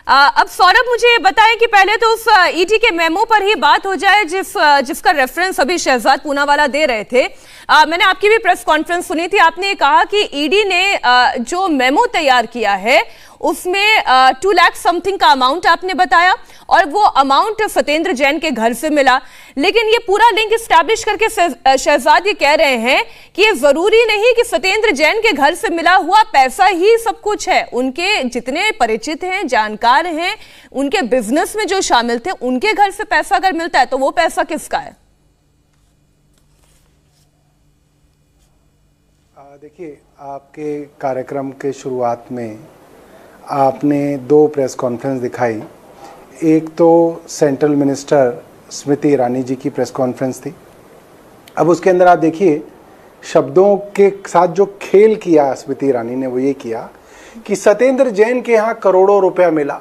अब सौरभ मुझे बताएं कि पहले तो उस ईडी के मेमो पर ही बात हो जाए जिसका रेफरेंस अभी शहजाद पूनावाला दे रहे थे। मैंने आपकी भी प्रेस कॉन्फ्रेंस सुनी थी, आपने कहा कि ईडी ने जो मेमो तैयार किया है उसमें 2 लाख समथिंग का अमाउंट आपने बताया और वो अमाउंट सत्येंद्र जैन के घर से मिला। लेकिन ये पूरा लिंक एस्टैब्लिश करके शहजाद ये कह रहे हैं कि ये जरूरी नहीं कि सत्येंद्र जैन के घर से मिला हुआ पैसा ही सब कुछ है। उनके जितने परिचित हैं, जानकार हैं, उनके बिजनेस में जो शामिल थे, उनके घर से पैसा अगर मिलता है तो वो पैसा किसका है? देखिए, आपके कार्यक्रम के शुरुआत में आपने 2 प्रेस कॉन्फ्रेंस दिखाई। एक तो सेंट्रल मिनिस्टर स्मृति ईरानी जी की प्रेस कॉन्फ्रेंस थी। अब उसके अंदर आप देखिए, शब्दों के साथ जो खेल किया स्मृति ईरानी ने वो ये किया कि सत्येंद्र जैन के यहाँ करोड़ों रुपया मिला,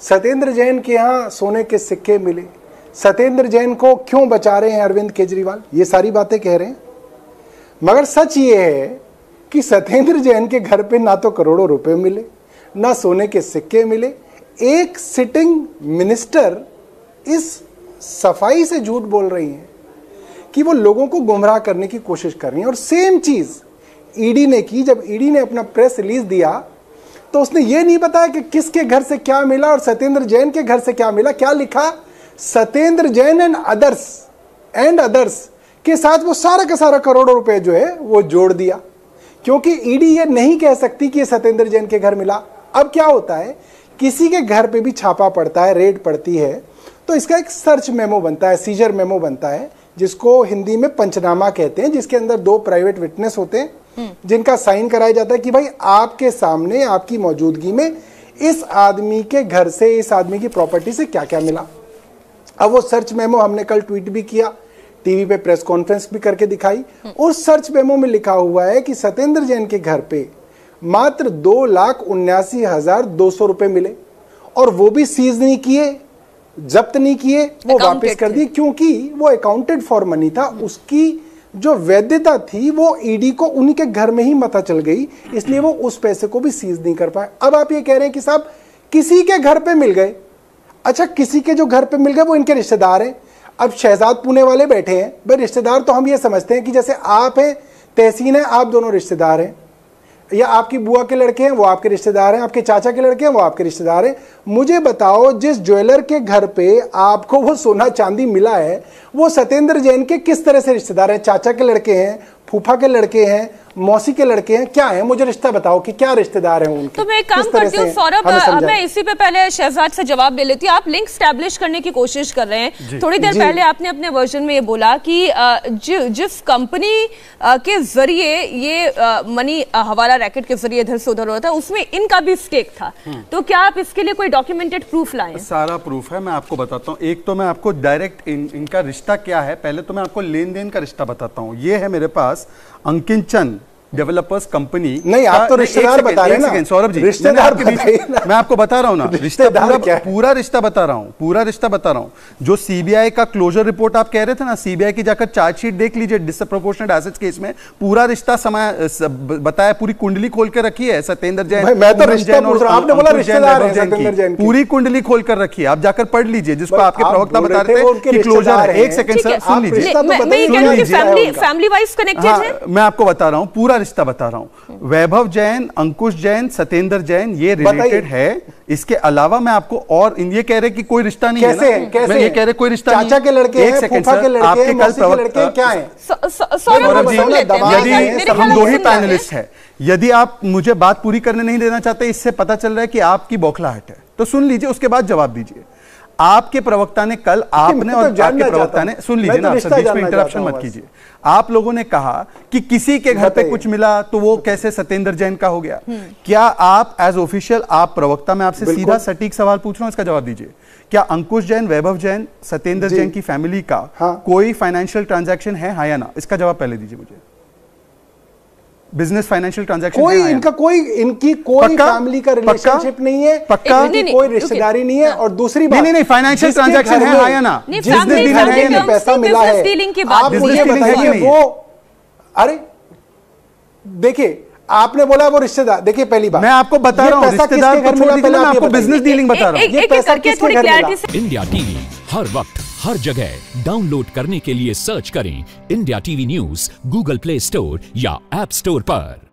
सत्येंद्र जैन के यहाँ सोने के सिक्के मिले, सत्येंद्र जैन को क्यों बचा रहे हैं अरविंद केजरीवाल, ये सारी बातें कह रहे हैं। मगर सच ये है कि सत्येंद्र जैन के घर पे ना तो करोड़ों रुपए मिले, ना सोने के सिक्के मिले। एक सिटिंग मिनिस्टर इस सफाई से झूठ बोल रही हैं कि वो लोगों को गुमराह करने की कोशिश कर रही हैं। और सेम चीज ईडी ने की। जब ईडी ने अपना प्रेस रिलीज दिया तो उसने ये नहीं बताया कि किसके घर से क्या मिला और सत्येंद्र जैन के घर से क्या मिला। क्या लिखा? सत्येंद्र जैन एंड अदर्स के साथ वो सारा का सारा करोड़ों रुपए जो है वो जोड़ दिया, क्योंकि ईडी ये नहीं कह सकती कि ये सत्येंद्र जैन के घर मिला। अब क्या होता है, किसी के घर पे भी छापा पड़ता है, रेड पड़ती है, तो इसका एक सर्च मेमो बनता है, सीजर मेमो बनता है, जिसको हिंदी में पंचनामा कहते हैं, जिसके अंदर 2 प्राइवेट विटनेस होते हैं जिनका साइन कराया जाता है कि भाई आपके सामने, आपकी मौजूदगी में इस आदमी के घर से, इस आदमी की प्रॉपर्टी से क्या क्या मिला। अब वो सर्च मेमो हमने कल ट्वीट भी किया, टीवी पे प्रेस कॉन्फ्रेंस भी करके दिखाई। उस सर्च मेमो में लिखा हुआ है कि सत्येंद्र जैन के घर पे मात्र 2,79,200 रुपए मिले और वो भी सीज नहीं किए, जब्त नहीं किए, वो वापस कर दिए, क्योंकि वो अकाउंटेड फॉर मनी था। उसकी जो वैधता थी वो ईडी को उन्हीं के घर में ही पता चल गई, इसलिए वो उस पैसे को भी सीज नहीं कर पाए। अब आप ये कह रहे हैं कि साहब किसी के घर पे मिल गए। अच्छा, किसी के जो घर पे मिल गए वो इनके रिश्तेदार हैं। अब शहजाद पुणे वाले बैठे हैं, भाई रिश्तेदार तो हम ये समझते हैं कि जैसे आप हैं, तहसीन है, आप दोनों रिश्तेदार हैं, या आपकी बुआ के लड़के हैं वो आपके रिश्तेदार हैं, आपके चाचा के लड़के हैं वो आपके रिश्तेदार हैं। मुझे बताओ, जिस ज्वेलर के घर पे आपको वो सोना चांदी मिला है वो सत्येंद्र जैन के किस तरह से रिश्तेदार हैं? चाचा के लड़के हैं, फूफा के लड़के हैं, मौसी के लड़के हैं, क्या है? मुझे रिश्ता बताओ कि क्या रिश्तेदार हैं उनके। तो मैं एक काम करती हूँ सौरभ, मैं इसी पे पहले शहजाद से जवाब ले लेती हूँ। आप लिंक स्टैब्लिश करने की कोशिश कर रहे हैं। थोड़ी देर पहले आपने अपने वर्जन में ये बोला कि जिस कंपनी के जरिए ये मनी हवाला रैकेट के जरिए इधर से उधर हो रहा था, उसमें इनका भी स्टेक था। तो क्या आप इसके लिए कोई डॉक्यूमेंटेड प्रूफ लाए? सारा प्रूफ है, मैं आपको बताता हूँ। एक तो मैं आपको डायरेक्ट इनका रिश्ता क्या है, पहले तो मैं आपको लेन देन का रिश्ता बताता हूँ। ये है मेरे पास अंकिंचन डेवलपर्स कंपनी। नहीं, आप तो रिश्तेदार बता रहे हैं ना सौरभ जी, रिश्तेदार मैं आपको बता रहा हूं ना, पूरा रिश्ता बता रहा हूं। जो सीबीआई का क्लोजर रिपोर्ट आप कह रहे थे ना, सीबीआई की जाकर चार्जशीट देख लीजिए डिसप्रोपोर्शनेट एसेट्स केस में, पूरा रिश्ता बताया, पूरी कुंडली खोल के रखी है सत्येंद्र जैन। मैं तो रिश्ता पूछ रहा हूं, आपने बोला रिश्तेदार है सत्येंद्र जैन की, पूरी कुंडली खोल कर रखी है, आप जाकर पढ़ लीजिए, जिसको आपके प्रवक्ता बता रहे थे कि क्लोजर है। एक सेकंड सर, सुन लीजिए, फैमिली वाइज कनेक्टेड है। मैं आपको बता रहा हूं, पूरा रिश्ता बता रहा हूं। वैभव जैन, अंकुश जैन, सत्येंद्र जैन, ये रिलेटेड है। इसके अलावा मैं आपको और ये कह रहे कि कोई रिश्ता नहीं है ना, कैसे ये कह रहे कोई रिश्ता नहीं। चाचा के लड़के हैं, फूफा के लड़के हैं, मौसी के लड़के हैं, क्या है? सौरभ जी, यदि हम 2 ही पैनलिस्ट हैं, यदि आप मुझे बात पूरी करने नहीं देना चाहते, इससे पता चल रहा है कि आपकी बौखलाहट है, तो सुन लीजिए, उसके बाद जवाब दीजिए। आपके प्रवक्ता ने कल, आपने और आपके प्रवक्ता ने, सुन लीजिए ना, बीच में इंटरप्शन मत कीजिए। आप लोगों ने कहा कि किसी के घर पे कुछ मिला तो वो कैसे सत्येंद्र जैन का हो गया। क्या आप एज ऑफिशियल, आप प्रवक्ता, मैं आपसे सीधा सटीक सवाल पूछ रहा हूं, इसका जवाब दीजिए। क्या अंकुश जैन, वैभव जैन, सत्येंद्र जैन की फैमिली का कोई फाइनेंशियल ट्रांजैक्शन है, हाँ या ना? इसका जवाब पहले दीजिए मुझे। बिजनेस फाइनेंशियल ट्रांजैक्शन कोई इनका कोई इनकी कोई फैमिली का रिलेशनशिप नहीं है, पक्का कोई रिश्तेदारी नहीं है। और दूसरी बात, नहीं फाइनेंशियल ट्रांजैक्शन है, हाँ या ना? पैसा मिला है, आप मुझे बताइए वो, अरे देखिए आपने बोला वो रिश्तेदार, देखिए पहली बात मैं आपको बता रहा हूं, रिश्तेदार को छोड़ दीजिए, मैं आपको बिजनेस डीलिंग बता रहा हूं। एक करके थोड़ी क्लैरिटी से। इंडिया टीवी हर वक्त हर जगह डाउनलोड करने के लिए सर्च करें India TV news Google play store या ऐप स्टोर पर।